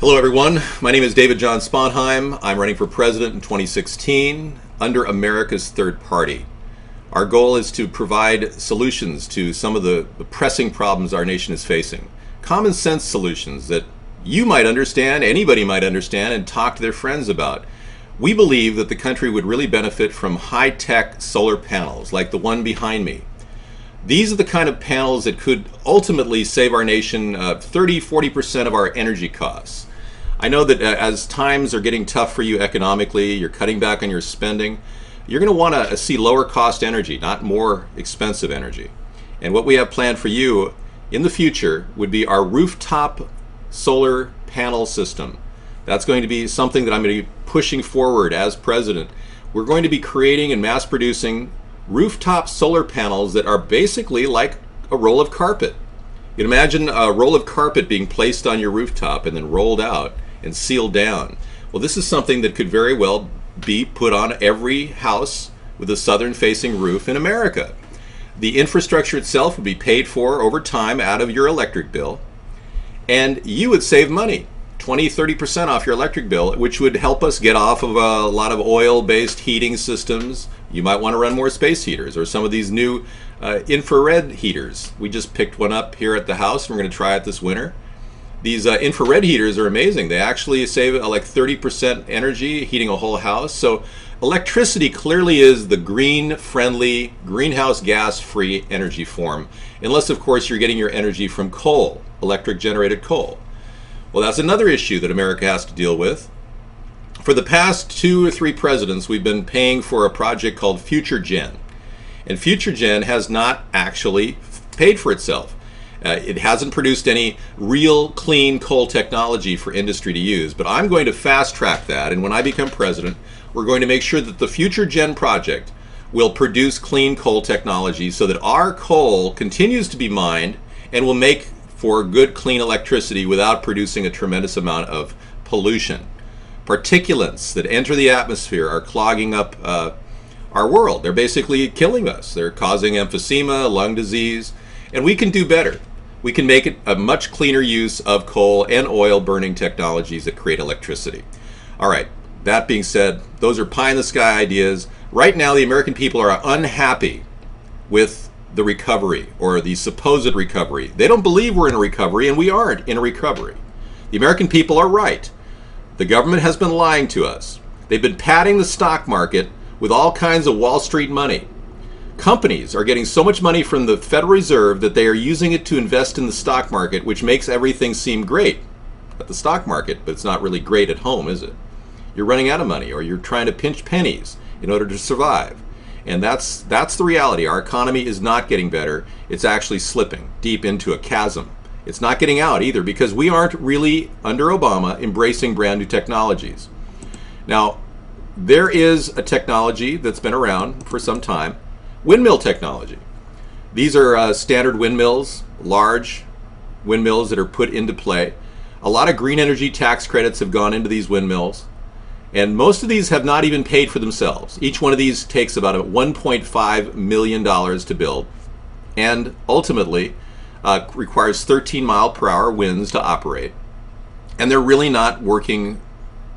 Hello everyone, my name is David John Sponheim. I'm running for president in 2016 under America's Third Party. Our goal is to provide solutions to some of the pressing problems our nation is facing. Common sense solutions that you might understand, anybody might understand, and talk to their friends about. We believe that the country would really benefit from high-tech solar panels like the one behind me. These are the kind of panels that could ultimately save our nation 30-40% of our energy costs. I know that as times are getting tough for you economically, you're cutting back on your spending, you're going to want to see lower cost energy, not more expensive energy. And what we have planned for you in the future would be our rooftop solar panel system. That's going to be something that I'm going to be pushing forward as president. We're going to be creating and mass producing rooftop solar panels that are basically like a roll of carpet. You can imagine a roll of carpet being placed on your rooftop and then rolled out and sealed down. Well, this is something that could very well be put on every house with a southern facing roof in America. The infrastructure itself would be paid for over time out of your electric bill, and you would save money, 20-30% off your electric bill, which would help us get off of a lot of oil-based heating systems. You might want to run more space heaters or some of these new infrared heaters. We just picked one up here at the house and we're going to try it this winter. These infrared heaters are amazing. They actually save like 30% energy heating a whole house. So electricity clearly is the green-friendly, greenhouse gas-free energy form, unless of course you're getting your energy from coal, electric generated coal. Well, that's another issue that America has to deal with. For the past 2 or 3 presidents, we've been paying for a project called FutureGen. And FutureGen has not actually paid for itself. It hasn't produced any real clean coal technology for industry to use. But I'm going to fast track that. And when I become president, we're going to make sure that the FutureGen project will produce clean coal technology so that our coal continues to be mined and will make for good clean electricity without producing a tremendous amount of pollution. Particulates that enter the atmosphere are clogging up our world. They're basically killing us. They're causing emphysema, lung disease, and we can do better. We can make it a much cleaner use of coal and oil burning technologies that create electricity. All right, that being said, those are pie in the sky ideas. Right now, the American people are unhappy with the recovery or the supposed recovery. They don't believe we're in a recovery, and we aren't in a recovery. The American people are right. The government has been lying to us. They've been padding the stock market with all kinds of Wall Street money. Companies are getting so much money from the Federal Reserve that they are using it to invest in the stock market, which makes everything seem great at the stock market, but it's not really great at home, is it? You're running out of money, or you're trying to pinch pennies in order to survive. And that's the reality. Our economy is not getting better. It's actually slipping deep into a chasm. It's not getting out either because we aren't really, under Obama, embracing brand new technologies. Now, there is a technology that's been around for some time, windmill technology. These are standard windmills, large windmills that are put into play. A lot of green energy tax credits have gone into these windmills, and most of these have not even paid for themselves. Each one of these takes about $1.5 million to build, and ultimately requires 13-mile-per-hour winds to operate. And they're really not working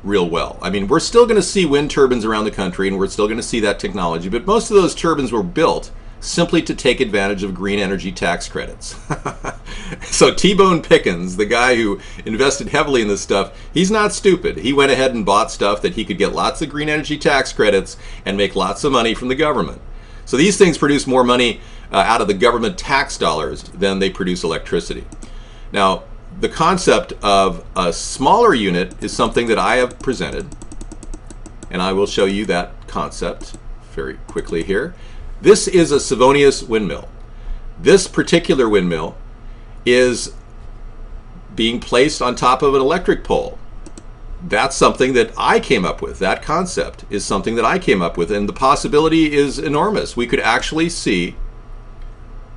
real well. I mean, we're still going to see wind turbines around the country, and we're still going to see that technology, but most of those turbines were built simply to take advantage of green energy tax credits. So T-Bone Pickens, the guy who invested heavily in this stuff, he's not stupid. He went ahead and bought stuff that he could get lots of green energy tax credits and make lots of money from the government. So these things produce more money out of the government tax dollars than they produce electricity. Now, the concept of a smaller unit is something that I have presented, and I will show you that concept very quickly here. This is a Savonius windmill. This particular windmill is being placed on top of an electric pole. That's something that I came up with. That concept is something that I came up with, and the possibility is enormous. We could actually see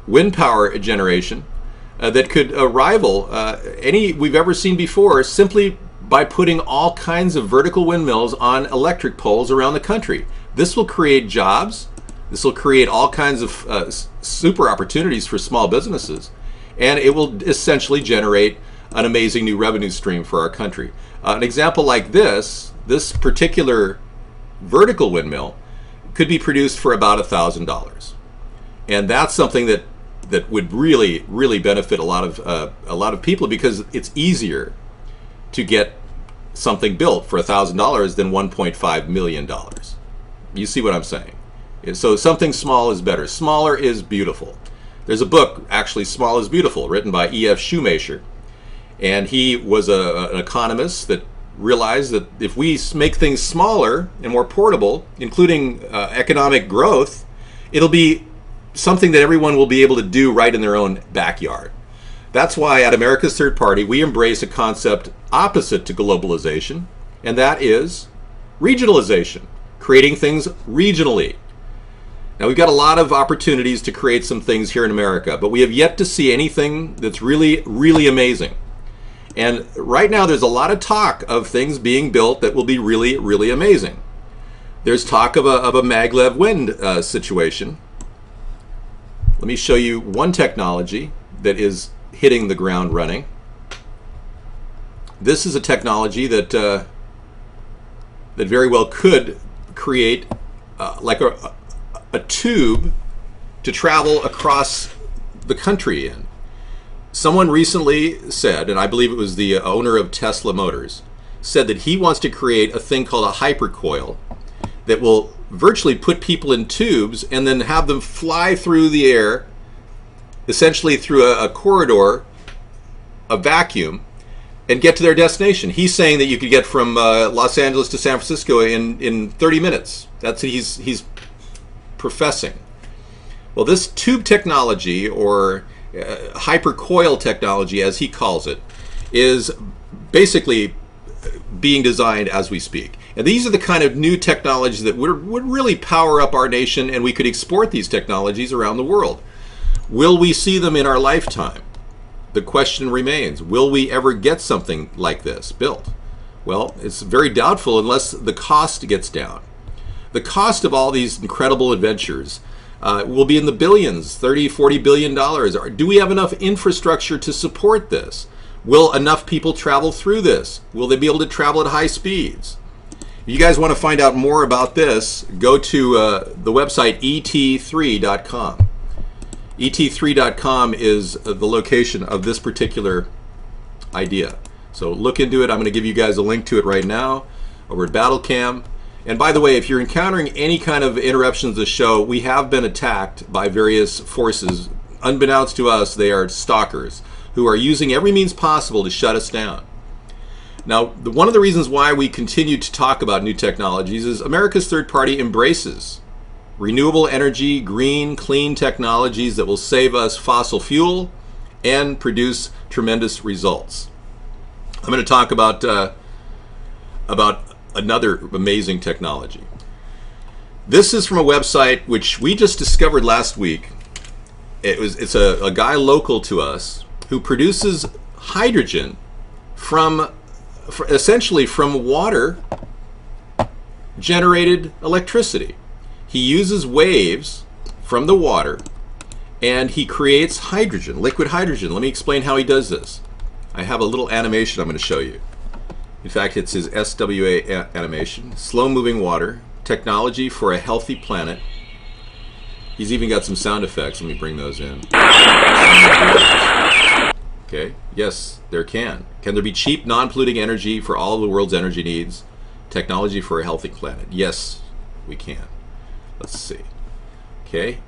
wind power generation that could rival any we've ever seen before simply by putting all kinds of vertical windmills on electric poles around the country. This will create jobs. This will create all kinds of super opportunities for small businesses, and it will essentially generate an amazing new revenue stream for our country. An example like this particular vertical windmill could be produced for about $1,000, and that's something that would really benefit a lot of people, because it's easier to get something built for $1,000 than $1.5 million. You see what I'm saying? So something small is better. Smaller is beautiful. There's a book, actually, Small is Beautiful, written by E.F. Schumacher. And he was an economist that realized that if we make things smaller and more portable, including economic growth, it'll be something that everyone will be able to do right in their own backyard. That's why at America's Third Party, we embrace a concept opposite to globalization, and that is regionalization, creating things regionally. Now, we've got a lot of opportunities to create some things here in America, but we have yet to see anything that's really amazing. And right now, there's a lot of talk of things being built that will be really amazing. There's talk of a maglev wind situation. Let me show you one technology that is hitting the ground running. This is a technology that that very well could create like a tube to travel across the country in. Someone recently said, and I believe it was the owner of Tesla Motors, said that he wants to create a thing called a hypercoil that will virtually put people in tubes and then have them fly through the air, essentially through a corridor, a vacuum, and get to their destination. He's saying that you could get from Los Angeles to San Francisco in 30 minutes. That's what he's professing. Well, this tube technology, or hypercoil technology as he calls it, is basically being designed as we speak. And these are the kind of new technologies that would really power up our nation, and we could export these technologies around the world. Will we see them in our lifetime? The question remains, will we ever get something like this built? Well, it's very doubtful unless the cost gets down. The cost of all these incredible adventures will be in the billions, $30–40 billion. Do we have enough infrastructure to support this? Will enough people travel through this? Will they be able to travel at high speeds? If you guys want to find out more about this, go to the website et3.com. et3.com is the location of this particular idea. So look into it. I'm going to give you guys a link to it right now over at BattleCam. And by the way, if you're encountering any kind of interruptions to the show, we have been attacked by various forces. Unbeknownst to us, they are stalkers who are using every means possible to shut us down. Now, one of the reasons why we continue to talk about new technologies is America's Third Party embraces renewable energy, green, clean technologies that will save us fossil fuel and produce tremendous results. I'm going to talk about another amazing technology. This is from a website which we just discovered last week. It's a guy local to us who produces hydrogen essentially from water generated electricity. He uses waves from the water and he creates hydrogen, liquid hydrogen. Let me explain how he does this. I have a little animation I'm going to show you. In fact, it's his SWA animation. Slow moving water, technology for a healthy planet. He's even got some sound effects. Let me bring those in. Okay, yes, there can. Can there be cheap, non-polluting energy for all of the world's energy needs? Technology for a healthy planet. Yes, we can. Let's see. Okay.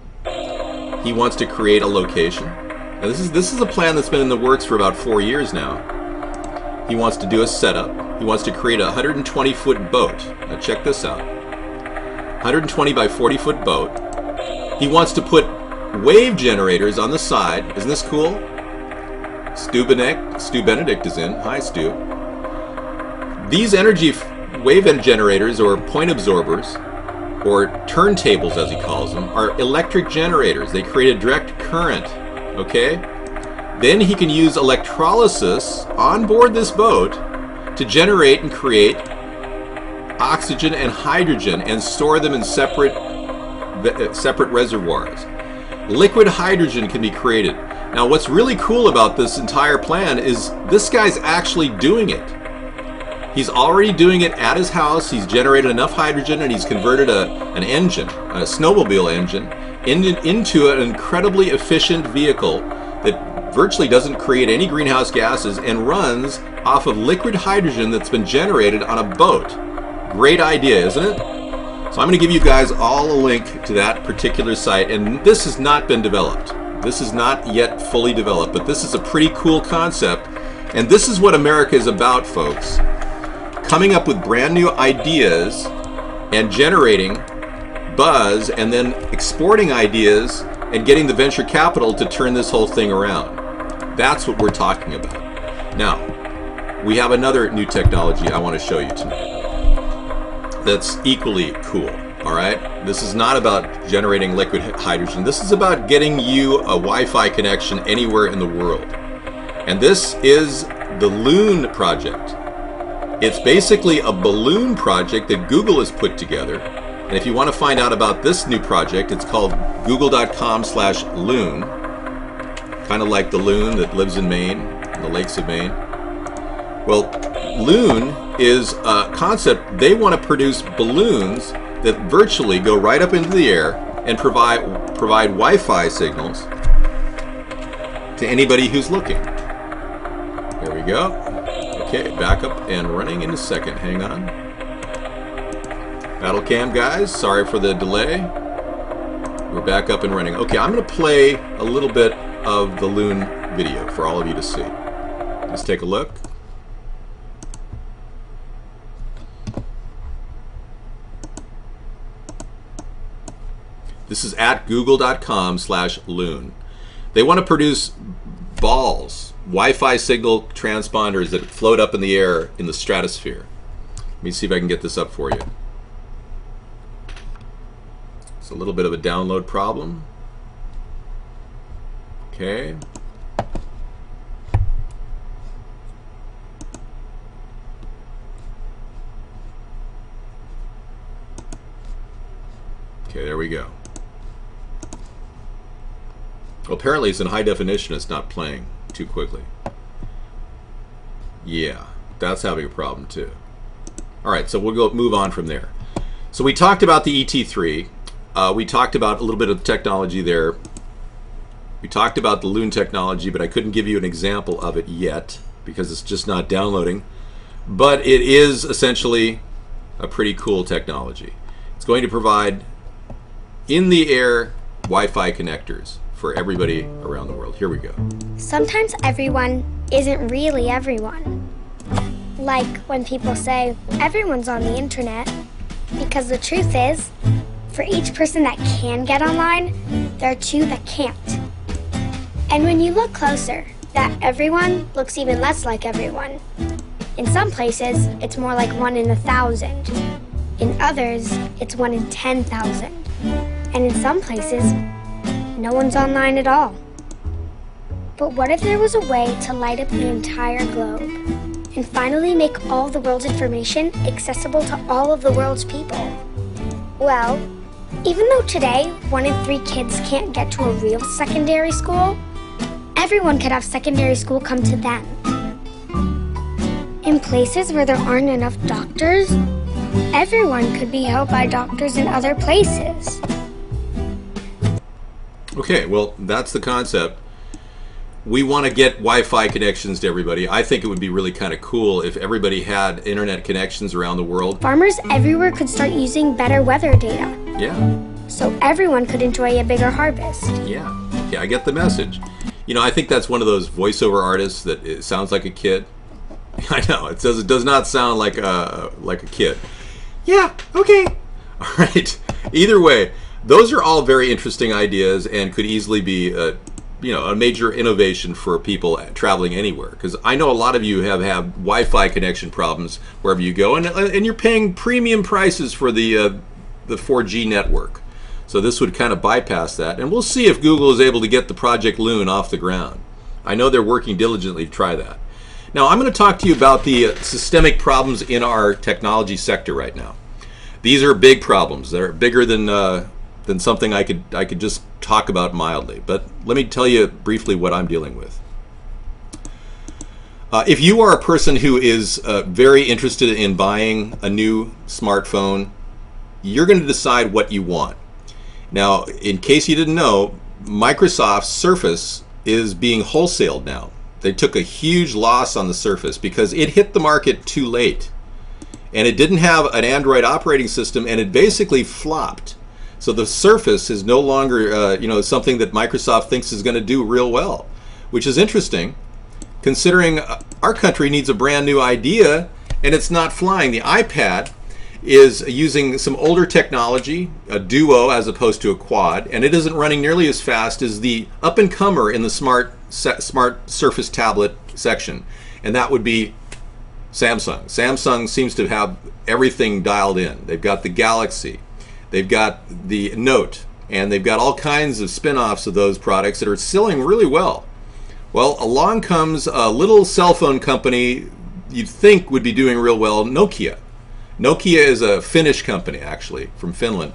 He wants to create a location. Now this is a plan that's been in the works for about 4 years now. He wants to do a setup. He wants to create a 120-foot boat. Now check this out. 120 by 40-foot boat. He wants to put wave generators on the side. Isn't this cool? Stu Benedict is in. Hi, Stu. These wave generators, or point absorbers, or turntables as he calls them, are electric generators. They create a direct current, okay? Then he can use electrolysis on board this boat to generate and create oxygen and hydrogen and store them in separate reservoirs. Liquid hydrogen can be created. Now, what's really cool about this entire plan is this guy's actually doing it. He's already doing it at his house. He's generated enough hydrogen and he's converted an engine, a snowmobile engine, into an incredibly efficient vehicle that virtually doesn't create any greenhouse gases and runs off of liquid hydrogen that's been generated on a boat. Great idea, isn't it? So I'm going to give you guys all a link to that particular site, and this has not been developed. This is not yet fully developed, but this is a pretty cool concept, and this is what America is about, folks. Coming up with brand new ideas and generating buzz and then exporting ideas and getting the venture capital to turn this whole thing around. That's what we're talking about. Now, we have another new technology I want to show you tonight that's equally cool, all right? This is not about generating liquid hydrogen. This is about getting you a Wi-Fi connection anywhere in the world. And this is the Loon project. It's basically a balloon project that Google has put together. And if you want to find out about this new project, it's called google.com/loon. Kind of like the loon that lives in Maine, in the lakes of Maine. Well, Loon is a concept. They want to produce balloons that virtually go right up into the air and provide Wi-Fi signals to anybody who's looking. There we go. Okay, back up and running in a second. Hang on. Battle cam, guys. Sorry for the delay. We're back up and running. Okay, I'm going to play a little bit of the Loon video for all of you to see. Let's take a look. This is at google.com/loon. They want to produce balls, Wi-Fi signal transponders that float up in the air in the stratosphere. Let me see if I can get this up for you. It's a little bit of a download problem. Okay. Okay, there we go. Well, apparently it's in high definition. It's not playing too quickly. Yeah, that's having a problem too. All right, so we'll move on from there. So we talked about the ET3. We talked about a little bit of the technology there. We talked about the Loon technology, but I couldn't give you an example of it yet because it's just not downloading. But it is essentially a pretty cool technology. It's going to provide in-the-air Wi-Fi connectors for everybody around the world. Here we go. Sometimes everyone isn't really everyone. Like when people say, everyone's on the internet. Because the truth is, for each person that can get online, there are two that can't. And when you look closer, that everyone looks even less like everyone. In some places, it's more like 1 in 1,000. In others, it's 1 in 10,000. And in some places, no one's online at all. But what if there was a way to light up the entire globe and finally make all the world's information accessible to all of the world's people? Well, even though today 1 in 3 kids can't get to a real secondary school, everyone could have secondary school come to them. In places where there aren't enough doctors, everyone could be helped by doctors in other places. Okay, well, that's the concept. We want to get Wi-Fi connections to everybody. I think it would be really kind of cool if everybody had internet connections around the world. Farmers everywhere could start using better weather data. Yeah. So everyone could enjoy a bigger harvest. Yeah. Okay, I get the message. You know, I think that's one of those voiceover artists that it sounds like a kid. I know, it does not sound like a kid. Yeah, okay. All right. Either way, those are all very interesting ideas and could easily be a major innovation for people traveling anywhere. Because I know a lot of you have had Wi-Fi connection problems wherever you go, and you're paying premium prices for the 4G network. So this would kind of bypass that, and we'll see if Google is able to get the Project Loon off the ground. I know they're working diligently to try that. Now I'm going to talk to you about the systemic problems in our technology sector right now. These are big problems. They're bigger than than something I could just talk about mildly. But let me tell you briefly what I'm dealing with. If you are a person who is very interested in buying a new smartphone, you're going to decide what you want. Now, in case you didn't know, Microsoft's Surface is being wholesaled now. They took a huge loss on the Surface because it hit the market too late. And it didn't have an Android operating system, and it basically flopped. So the Surface is no longer something that Microsoft thinks is going to do real well, which is interesting, considering our country needs a brand new idea and it's not flying. The iPad is using some older technology, a Duo as opposed to a Quad, and it isn't running nearly as fast as the up-and-comer in the smart Surface tablet section, and that would be Samsung. Samsung seems to have everything dialed in. They've got the Galaxy, they've got the Note, and they've got all kinds of spin-offs of those products that are selling really well. Well, along comes a little cell phone company you'd think would be doing real well, Nokia. Nokia is a Finnish company, actually, from Finland.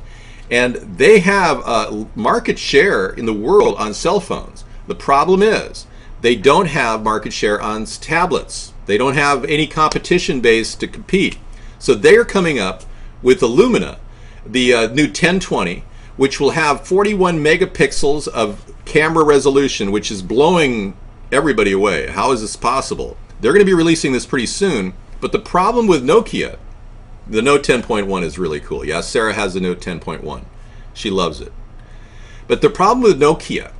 And they have a market share in the world on cell phones. The problem is they don't have market share on tablets. They don't have any competition base to compete. So they're coming up with the Lumia, the new 1020, which will have 41 megapixels of camera resolution, which is blowing everybody away. How is this possible? They're going to be releasing this pretty soon, but the problem with Nokia, the Note 10.1 is really cool. Yeah, Sarah has the Note 10.1. She loves it. But the problem with Nokia,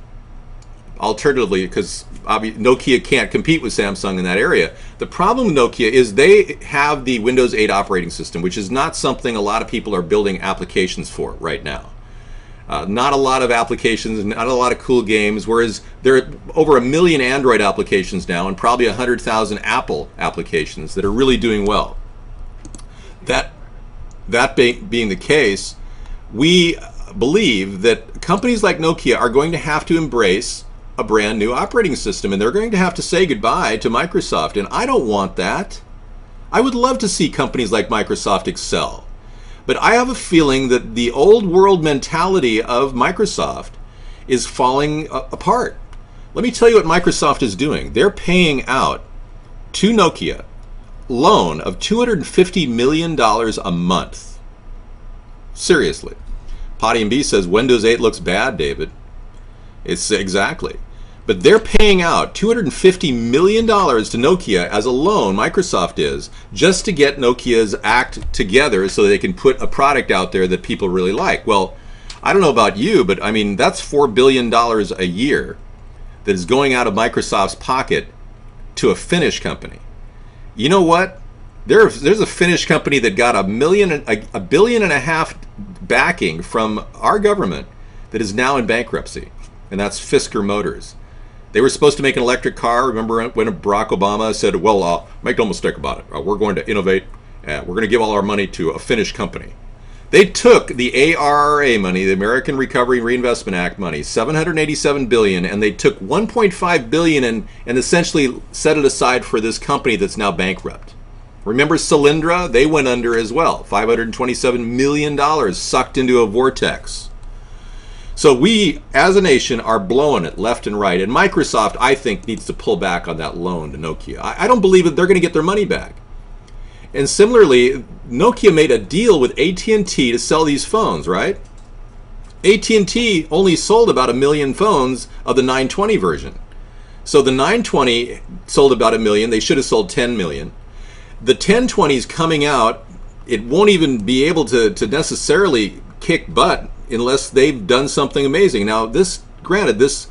alternatively, because Nokia can't compete with Samsung in that area, the problem with Nokia is they have the Windows 8 operating system, which is not something a lot of people are building applications for right now. Not a lot of applications, not a lot of cool games, whereas there are over 1 million Android applications now and probably 100,000 Apple applications that are really doing well. That being the case, we believe that companies like Nokia are going to have to embrace a brand new operating system, and they're going to have to say goodbye to Microsoft, and I don't want that. I would love to see companies like Microsoft excel. But I have a feeling that the old world mentality of Microsoft is falling apart. Let me tell you what Microsoft is doing. They're paying out to Nokia loan of $250 million a month. Seriously. Potty and B says Windows 8 looks bad, David. It's exactly. But they're paying out $250 million to Nokia as a loan, Microsoft is, just to get Nokia's act together so they can put a product out there that people really like. Well, I don't know about you, but I mean, that's $4 billion a year that is going out of Microsoft's pocket to a Finnish company. You know what? There's a Finnish company that got $1.5 billion backing from our government that is now in bankruptcy, and that's Fisker Motors. They were supposed to make an electric car. Remember when Barack Obama said, well, make no mistake about it. We're going to innovate. We're going to give all our money to a Finnish company. They took the ARRA money, the American Recovery and Reinvestment Act money, $787 billion, and they took $1.5 billion and essentially set it aside for this company that's now bankrupt. Remember Solyndra? They went under as well. $527 million sucked into a vortex. So we, as a nation, are blowing it left and right. And Microsoft, I think, needs to pull back on that loan to Nokia. I don't believe that they're going to get their money back. And similarly, Nokia made a deal with AT&T to sell these phones, right? AT&T only sold about 1 million phones of the 920 version. So the 920 sold about 1 million. They should have sold 10 million. The 1020 is coming out. It won't even be able to necessarily kick butt unless they've done something amazing. Now, granted, this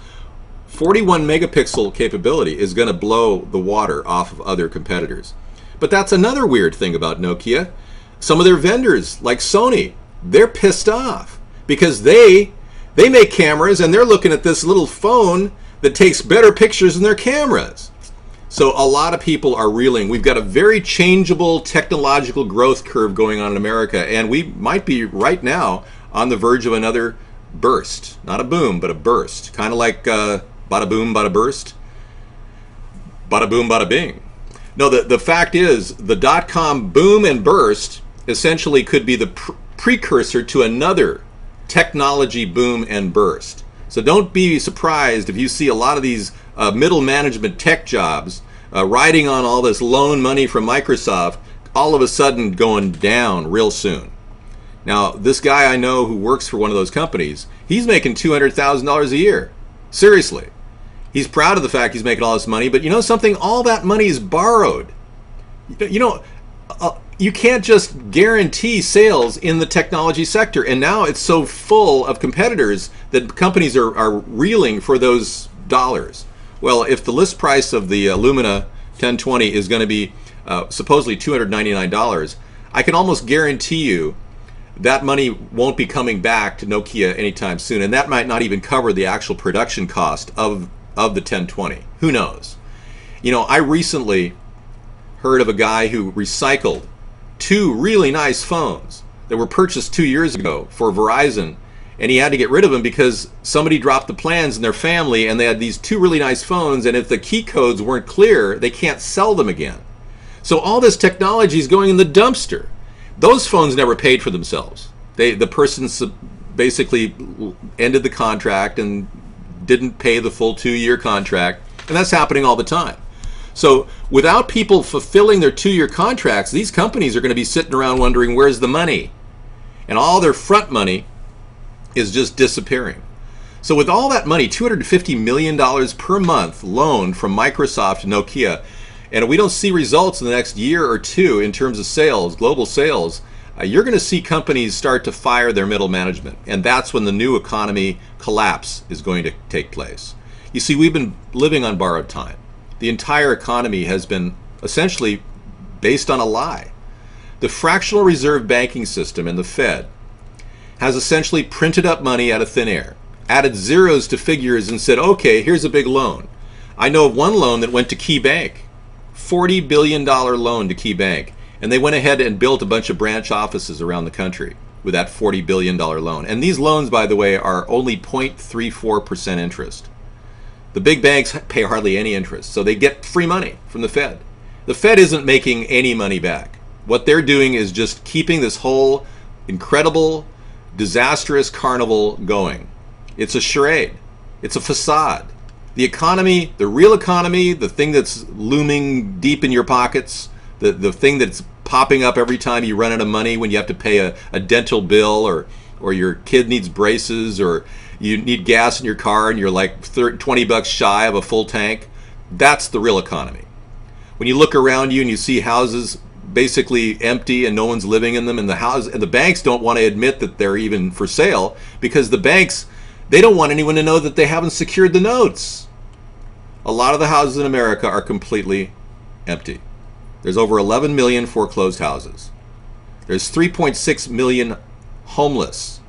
41 megapixel capability is going to blow the water off of other competitors. But that's another weird thing about Nokia. Some of their vendors, like Sony, they're pissed off because they make cameras and they're looking at this little phone that takes better pictures than their cameras. So a lot of people are reeling. We've got a very changeable technological growth curve going on in America, and we might be right now on the verge of another burst. Not a boom, but a burst. Kind of like bada boom, bada burst. Bada boom, bada bing. No, the fact is, the dot-com boom and burst essentially could be the precursor to another technology boom and burst. So don't be surprised if you see a lot of these middle management tech jobs riding on all this loan money from Microsoft all of a sudden going down real soon. Now, this guy I know who works for one of those companies, he's making $200,000 a year. Seriously. He's proud of the fact he's making all this money, but you know something? All that money is borrowed. You know, you can't just guarantee sales in the technology sector. And now it's so full of competitors that companies are reeling for those dollars. Well, if the list price of the Lumina 1020 is going to be supposedly $299, I can almost guarantee you that money won't be coming back to Nokia anytime soon. And that might not even cover the actual production cost of the 1020. Who knows? You know, I recently heard of a guy who recycled 2 really nice phones that were purchased 2 years ago for Verizon, and he had to get rid of them because somebody dropped the plans in their family and they had these 2 really nice phones, and if the key codes weren't clear, they can't sell them again. So all this technology is going in the dumpster. Those phones never paid for themselves. The person basically ended the contract and didn't pay the full 2-year contract, and that's happening all the time. So without people fulfilling their 2-year contracts, these companies are going to be sitting around wondering where's the money, and all their front money is just disappearing. So with all that money, $250 million per month loaned from Microsoft to Nokia, and we don't see results in the next year or two in terms of sales, global sales, you're going to see companies start to fire their middle management, and that's when the new economy collapse is going to take place. You see, we've been living on borrowed time. The entire economy has been essentially based on a lie. The fractional reserve banking system and the Fed has essentially printed up money out of thin air, added zeros to figures and said, okay, here's a big loan. I know of one loan that went to Key Bank, $40 billion loan to Key Bank, and they went ahead and built a bunch of branch offices around the country with that $40 billion loan. And these loans, by the way, are only 0.34% interest. The big banks pay hardly any interest, so they get free money from the Fed. The Fed isn't making any money back. What they're doing is just keeping this whole incredible, disastrous carnival going. It's a charade. It's a facade. The economy, the real economy, the thing that's looming deep in your pockets, the thing that's popping up every time you run out of money when you have to pay a dental bill, or your kid needs braces, or you need gas in your car and you're like 20 bucks shy of a full tank. That's the real economy. When you look around you and you see houses basically empty and no one's living in them, and the banks don't want to admit that they're even for sale, because the banks, they don't want anyone to know that they haven't secured the notes. A lot of the houses in America are completely empty. There's over 11 million foreclosed houses. There's 3.6 million homeless.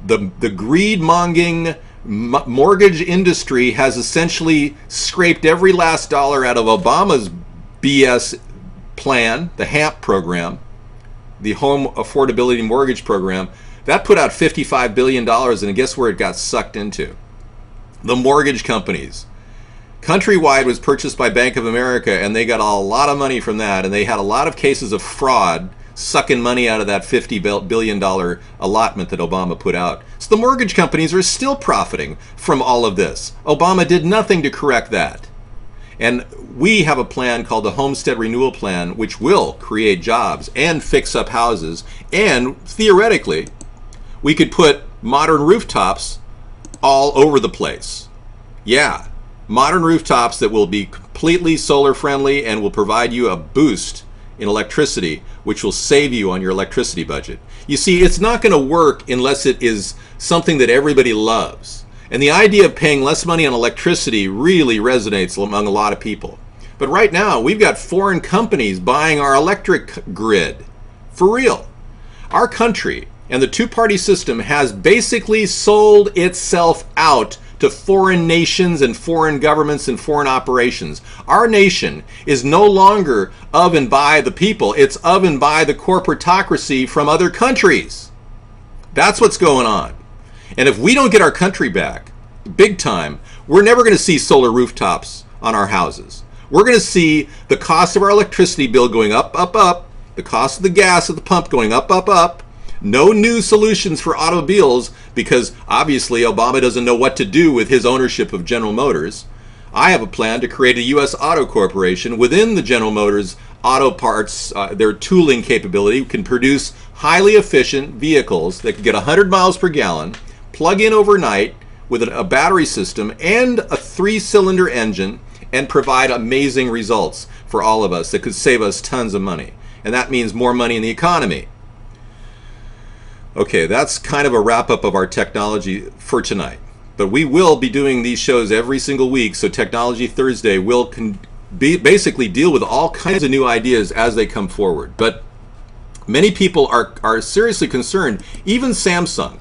The greed-mongering mortgage industry has essentially scraped every last dollar out of Obama's BS plan, the HAMP program, the Home Affordability Mortgage Program. That put out $55 billion, and guess where it got sucked into? The mortgage companies. Countrywide was purchased by Bank of America, and they got a lot of money from that, and they had a lot of cases of fraud sucking money out of that $50 billion allotment that Obama put out. So the mortgage companies are still profiting from all of this. Obama did nothing to correct that. And we have a plan called the Homestead Renewal Plan, which will create jobs and fix up houses, and theoretically, we could put modern rooftops all over the place. Yeah, modern rooftops that will be completely solar friendly and will provide you a boost in electricity, which will save you on your electricity budget. You see, it's not going to work unless it is something that everybody loves. And the idea of paying less money on electricity really resonates among a lot of people. But right now, we've got foreign companies buying our electric grid. For real. Our country and the two-party system has basically sold itself out to foreign nations and foreign governments and foreign operations. Our nation is no longer of and by the people. It's of and by the corporatocracy from other countries. That's what's going on. And if we don't get our country back, big time, we're never going to see solar rooftops on our houses. We're going to see the cost of our electricity bill going up, up, up, the cost of the gas at the pump going up, up, up, No new solutions for automobiles because obviously Obama doesn't know what to do with his ownership of General Motors. I have a plan to create a U.S. Auto Corporation within the General Motors auto parts, their tooling capability can produce highly efficient vehicles that can get 100 miles per gallon, plug in overnight with a battery system and a 3-cylinder engine, and provide amazing results for all of us that could save us tons of money. And that means more money in the economy. Okay, that's kind of a wrap-up of our technology for tonight. But we will be doing these shows every single week, so Technology Thursday will basically deal with all kinds of new ideas as they come forward. But many people are seriously concerned. Even Samsung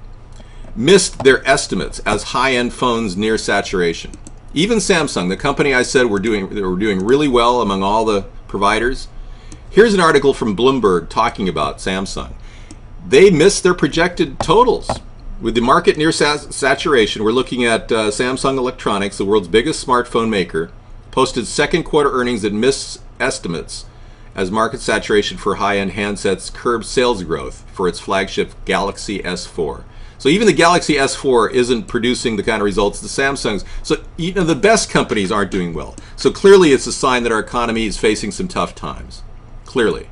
missed their estimates as high-end phones near saturation. Even Samsung, the company I said were doing really well among all the providers. Here's an article from Bloomberg talking about Samsung. They missed their projected totals. With the market near saturation, we're looking at Samsung Electronics, the world's biggest smartphone maker, posted second quarter earnings that missed estimates as market saturation for high-end handsets curbed sales growth for its flagship Galaxy S4. So even the Galaxy S4 isn't producing the kind of results the Samsungs. So even the best companies aren't doing well. So clearly it's a sign that our economy is facing some tough times. Clearly.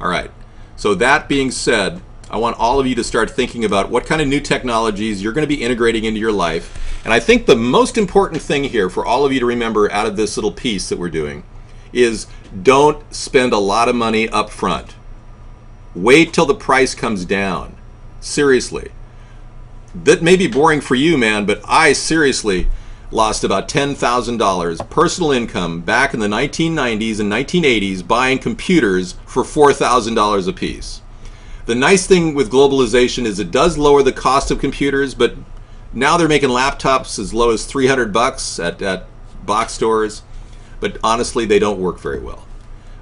All right. So that being said, I want all of you to start thinking about what kind of new technologies you're going to be integrating into your life. And I think the most important thing here for all of you to remember out of this little piece that we're doing is don't spend a lot of money up front. Wait till the price comes down. Seriously. That may be boring for you, man, but I seriously lost about $10,000 personal income back in the 1990s and 1980s buying computers for $4,000 a piece. The nice thing with globalization is it does lower the cost of computers, but now they're making laptops as low as $300 at box stores, but honestly, they don't work very well.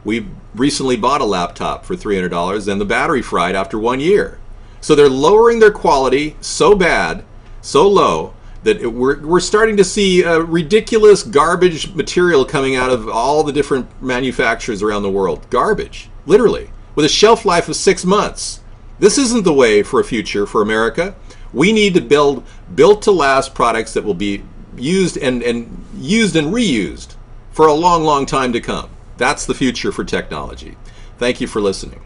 We recently bought a laptop for $300 and the battery fried after 1 year. So they're lowering their quality so bad, so low, that we're starting to see ridiculous garbage material coming out of all the different manufacturers around the world. Garbage, literally, with a shelf life of 6 months. This isn't the way for a future for America. We need to build built-to-last products that will be used and reused for a long, long time to come. That's the future for technology. Thank you for listening.